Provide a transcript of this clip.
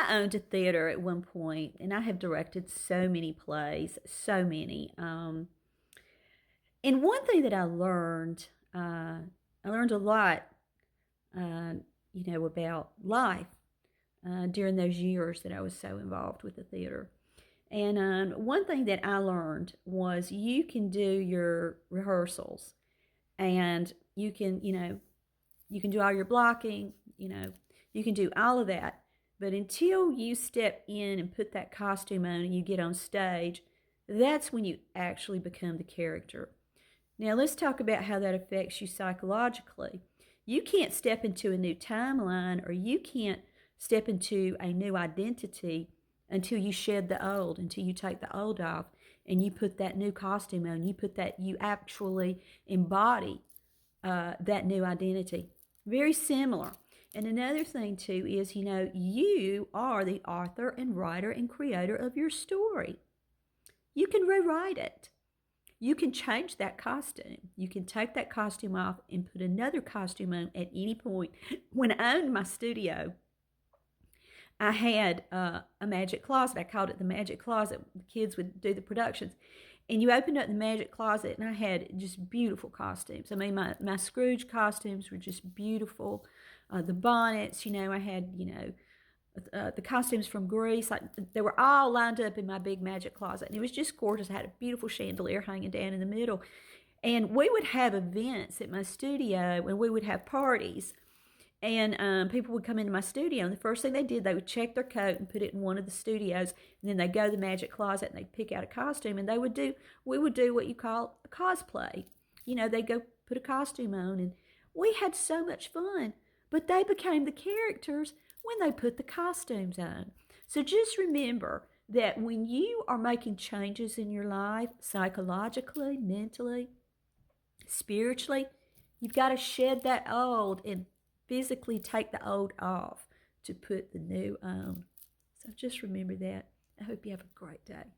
I owned a theater at one point, and I have directed so many plays, so many. And one thing that I learned a lot, uh, about life during those years that I was so involved with the theater. And one thing that I learned was you can do your rehearsals, and you can do all your blocking, you can do all of that. But until you step in and put that costume on and you get on stage, that's when you actually become the character. Now, let's talk about how that affects you psychologically. You can't step into a new timeline, or you can't step into a new identity until you shed the old, until you take the old off and you put that new costume on. You actually embody that new identity. Very similar. And another thing, too, is you are the author and writer and creator of your story. You can rewrite it. You can change that costume. You can take that costume off and put another costume on at any point. When I owned my studio, I had a magic closet. I called it the magic closet. The kids would do the productions. And you opened up the magic closet, and I had just beautiful costumes. I mean, my Scrooge costumes were just beautiful. The bonnets, I had, the costumes from Grease. They were all lined up in my big magic closet. And it was just gorgeous. I had a beautiful chandelier hanging down in the middle. And we would have events at my studio, and we would have parties. And people would come into my studio, and the first thing they did, they would check their coat and put it in one of the studios, and then they'd go to the magic closet and they'd pick out a costume, and we would do what you call a cosplay. They'd go put a costume on, and we had so much fun. But they became the characters when they put the costumes on. So just remember that when you are making changes in your life, psychologically, mentally, spiritually, you've got to shed that old and physically take the old off to put the new on. So just remember that. I hope you have a great day.